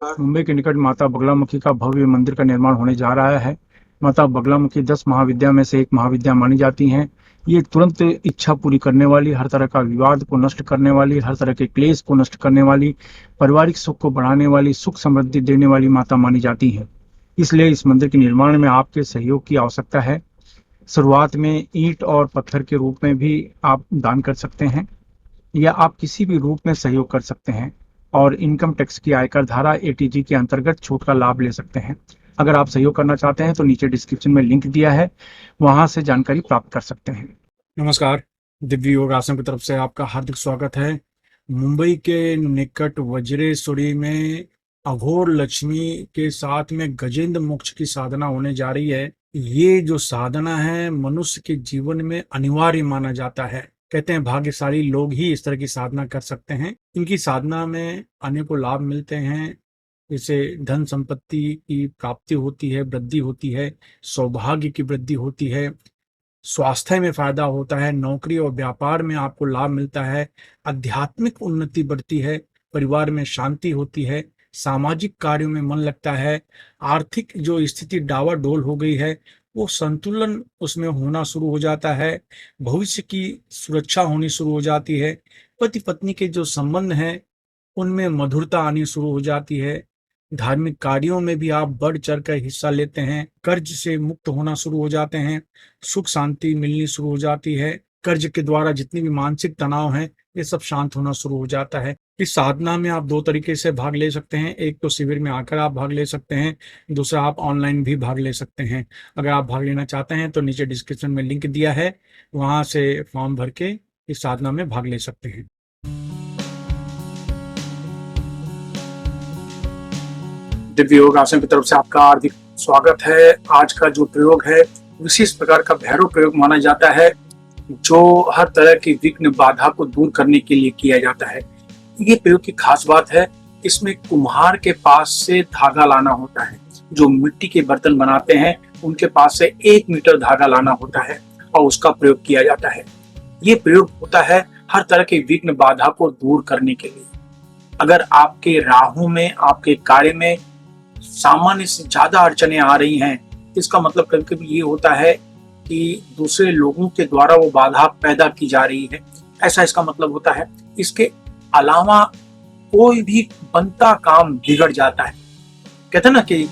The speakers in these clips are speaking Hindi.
मुंबई के निकट माता बगलामुखी का भव्य मंदिर का निर्माण होने जा रहा है। माता बगलामुखी 10 महाविद्या में से एक महाविद्या मानी जाती हैं। ये तुरंत इच्छा पूरी करने वाली, हर तरह का विवाद को नष्ट करने वाली, हर तरह के क्लेश को नष्ट करने वाली, पारिवारिक सुख को बढ़ाने वाली, सुख समृद्धि देने वाली माता मानी जाती हैं। इसलिए इस मंदिर के निर्माण में आपके सहयोग की आवश्यकता है। शुरुआत में ईंट और पत्थर के रूप में भी आप दान कर सकते हैं, या आप किसी भी रूप में सहयोग कर सकते हैं और इनकम टैक्स की आयकर धारा एटीजी के अंतर्गत छूट का लाभ ले सकते हैं। अगर आप सहयोग करना चाहते हैं तो नीचे डिस्क्रिप्शन में लिंक दिया है, वहां से जानकारी प्राप्त कर सकते हैं। नमस्कार। दिव्य योग आश्रम की तरफ से आपका हार्दिक स्वागत है। मुंबई के निकट वज्रेश्वरी में अघोर लक्ष्मी के साथ में गजेंद्र मोक्ष की साधना होने जा रही है। ये जो साधना है मनुष्य के जीवन में अनिवार्य माना जाता है। कहते हैं भाग्यशाली लोग ही इस तरह की साधना कर सकते हैं। इनकी साधना में अनेकों लाभ मिलते हैं, जैसे धन संपत्ति की प्राप्ति होती है, वृद्धि होती है, सौभाग्य की वृद्धि होती है, स्वास्थ्य में फायदा होता है, नौकरी और व्यापार में आपको लाभ मिलता है, आध्यात्मिक उन्नति बढ़ती है, परिवार में शांति होती है, सामाजिक कार्यों में मन लगता है, आर्थिक जो स्थिति डावाडोल हो गई है वो संतुलन उसमें होना शुरू हो जाता है, भविष्य की सुरक्षा होनी शुरू हो जाती है, पति पत्नी के जो संबंध हैं उनमें मधुरता आनी शुरू हो जाती है, धार्मिक कार्यों में भी आप बढ़ चढ़ कर हिस्सा लेते हैं, कर्ज से मुक्त होना शुरू हो जाते हैं, सुख शांति मिलनी शुरू हो जाती है, कर्ज के द्वारा जितनी भी मानसिक तनाव है ये सब शांत होना शुरू हो जाता है। इस साधना में आप दो तरीके से भाग ले सकते हैं। एक तो शिविर में आकर आप भाग ले सकते हैं, दूसरा आप ऑनलाइन भी भाग ले सकते हैं। अगर आप भाग लेना चाहते हैं तो नीचे डिस्क्रिप्शन में लिंक दिया है, वहां से फॉर्म भर के इस साधना में भाग ले सकते हैं। दिव्य योग आसन की तरफ से आपका हार्दिक स्वागत है। आज का जो प्रयोग है विशेष प्रकार का भैरव प्रयोग माना जाता है, जो हर तरह की विघ्न बाधा को दूर करने के लिए किया जाता है। ये प्रयोग की खास बात है, इसमें कुम्हार के पास से धागा लाना होता है। जो मिट्टी के बर्तन बनाते हैं उनके पास से 1 मीटर धागा लाना होता है और उसका प्रयोग किया जाता है। ये प्रयोग होता है हर तरह की विघ्न बाधा को दूर करने के लिए। अगर आपके राहु में, आपके कार्य में सामान्य से ज्यादा अड़चने आ रही हैं, इसका मतलब कभी कभी ये होता है कि दूसरे लोगों के द्वारा वो बाधा पैदा की जा रही है, ऐसा इसका मतलब होता है। इसके अलावा कोई भी बनता काम बिगड़ जाता है। कहते हैं ना कि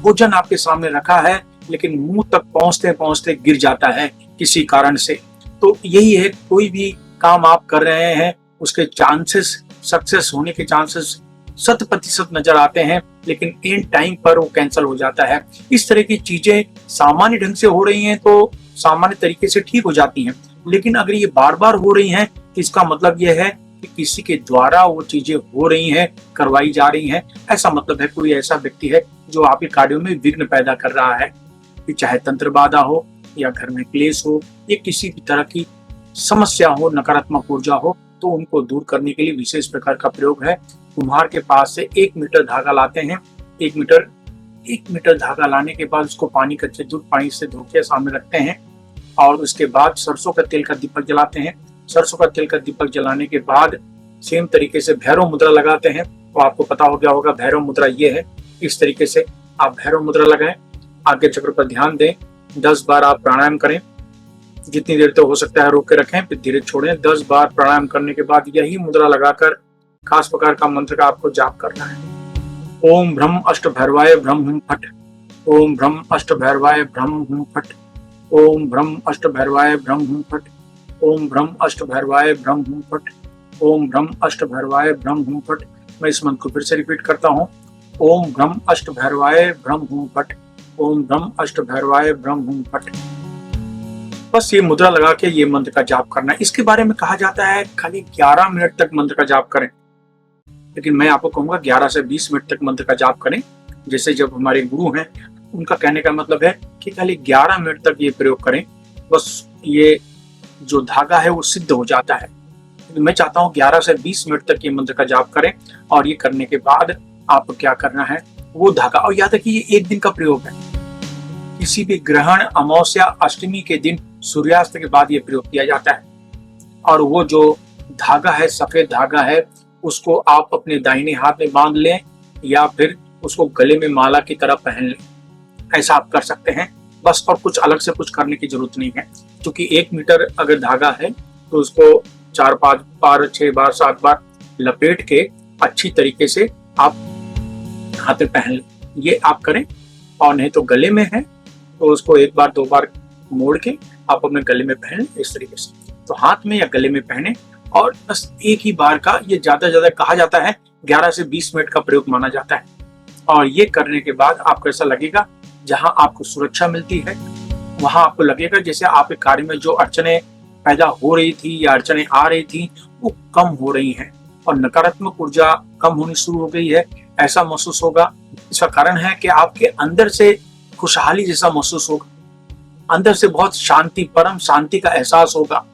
भोजन आपके सामने रखा है लेकिन मुंह तक पहुंचते पहुंचते गिर जाता है किसी कारण से। तो यही है, कोई भी काम आप कर रहे हैं उसके चांसेस, सक्सेस होने के चांसेस 100% नजर आते हैं, लेकिन इन टाइम पर वो कैंसिल हो जाता है। इस तरह की चीजें सामान्य ढंग से हो रही हैं तो सामान्य तरीके से ठीक हो जाती हैं, लेकिन अगर ये बार बार हो रही हैं तो इसका मतलब यह है कि किसी के द्वारा वो चीजें हो रही हैं, करवाई जा रही हैं। ऐसा मतलब है कोई ऐसा व्यक्ति है जो आपके कार्यों में विघ्न पैदा कर रहा है, कि चाहे तंत्र बाधा हो या घर में क्लेश हो या किसी भी तरह की समस्या हो, नकारात्मक ऊर्जा हो, तो उनको दूर करने के लिए विशेष प्रकार का प्रयोग है। कुम्हार के पास से 1 मीटर धागा लाते हैं। 1 मीटर धागा लाने के बाद उसको पानी, कच्चे दूध पानी से धो के सामने रखते हैं और उसके बाद सरसों का तेल का दीपक जलाते हैं। सरसों का तेल का दीपक जलाने के बाद सेम तरीके से भैरव मुद्रा लगाते हैं। तो आपको पता हो गया होगा भैरव मुद्रा ये है। इस तरीके से आप भैरव मुद्रा लगाएं, आगे चक्र पर ध्यान दें, 10 बार आप प्राणायाम करें, जितनी देर तक हो सकता है रोक के रखें, फिर धीरे छोड़ें। 10 बार प्राणायाम करने के बाद यही मुद्रा लगाकर खास प्रकार का मंत्र का आपको जाप करना है। ओम ब्रह्म अष्ट भैरवाय ब्रह्म हुम फट, ओम ब्रह्म अष्ट भैरवाय ब्रह्म हुम फट, ओम ब्रह्म अष्ट भैरवाय ब्रह्म हुम फट, ओम ब्रह्म अष्ट भैरवाय ब्रह्म हुम फट, ओम ब्रह्म अष्ट भैरवाय ब्रह्म हुम फट। मैं इस मंत्र को फिर से रिपीट करता हूँ। ओम ब्रह्म अष्ट भैरवाय ब्रह्म हुम फट, ओम ब्रह्म अष्ट भैरवाय ब्रह्म हुम फट। बस ये मुद्रा लगा के ये मंत्र का जाप करना है। इसके बारे में कहा जाता है खाली 11 मिनट तक मंत्र का जाप करें, लेकिन मैं आपको कहूंगा 11 से 20 मिनट तक मंत्र का जाप करें। जैसे जब हमारे गुरु हैं उनका कहने का मतलब है कि खाली 11 मिनट तक ये प्रयोग करें, बस ये जो धागा है वो सिद्ध हो जाता है। तो मैं चाहता हूँ 11 से 20 मिनट तक ये मंत्र का जाप करें और ये करने के बाद आपको क्या करना है, वो धागा, और याद रखिए ये 1 दिन का प्रयोग है। किसी भी ग्रहण, अमावस्या, अष्टमी के दिन सूर्यास्त के बाद ये प्रयोग किया जाता है। और वो जो धागा है, सफेद धागा है, उसको आप अपने दाहिने हाथ में बांध लें या फिर उसको गले में माला की तरह पहन लें, ऐसा आप कर सकते हैं बस। और कुछ अलग से कुछ करने की जरूरत नहीं है, क्योंकि 1 मीटर अगर धागा है तो उसको 4-5 बार, 6 बार, 7 बार लपेट के अच्छी तरीके से आप हाथ में पहन लें, ये आप करें। और नहीं तो गले में है तो उसको 1 बार 2 बार मोड़ के आप अपने गले में पहन लें इस तरीके से। तो हाथ में या गले में पहने और बस एक ही बार का, ये ज्यादा कहा जाता है 11 से 20 मिनट का प्रयोग माना जाता है। और ये करने के बाद आपको ऐसा लगेगा, जहां आपको सुरक्षा मिलती है वहां आपको लगेगा जैसे आपके कार्य में जो अड़चने पैदा हो रही थी या अड़चने आ रही थी वो कम हो रही हैं और नकारात्मक ऊर्जा कम होनी शुरू हो गई है, ऐसा महसूस होगा। इसका कारण है कि आपके अंदर से खुशहाली जैसा महसूस होगा, अंदर से बहुत शांति, परम शांति का एहसास होगा।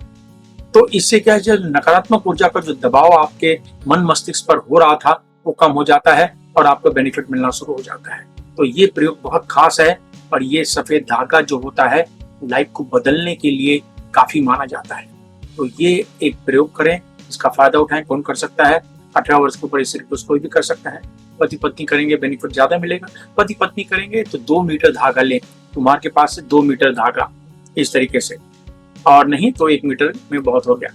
तो इससे क्या है, जो नकारात्मक ऊर्जा का जो दबाव आपके मन मस्तिष्क पर हो रहा था वो कम हो जाता है और आपको बेनिफिट मिलना शुरू हो जाता है। तो ये प्रयोग बहुत खास है और ये सफेद धागा जो होता है लाइफ को बदलने के लिए काफी माना जाता है। तो ये एक प्रयोग करें, इसका फायदा उठाएं। कौन कर सकता है? 18 वर्ष के ऊपर स्त्री पुरुष कोई भी कर सकता है। पति पत्नी करेंगे बेनिफिट ज्यादा मिलेगा। पति पत्नी करेंगे तो 2 मीटर धागा लें, तुम्हारे के पास से 2 मीटर धागा इस तरीके से, और नहीं तो 1 मीटर में बहुत हो गया।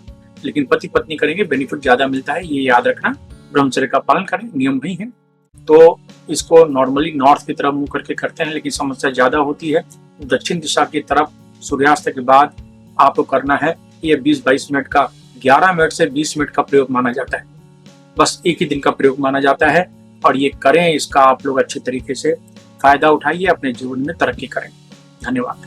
लेकिन पति पत्नी करेंगे बेनिफिट ज्यादा मिलता है, ये याद रखना। ब्रह्मचर्य का पालन करें, नियम भी है। तो इसको नॉर्मली नॉर्थ की तरफ मुंह करके करते हैं, लेकिन समस्या ज्यादा होती है दक्षिण दिशा की तरफ सूर्यास्त के बाद आपको करना है। ये 20-22 मिनट का, 11 मिनट से 20 मिनट का प्रयोग माना जाता है, बस एक ही दिन का प्रयोग माना जाता है। और ये करें, इसका आप लोग अच्छे तरीके से फायदा उठाइए, अपने जीवन में तरक्की करें। धन्यवाद।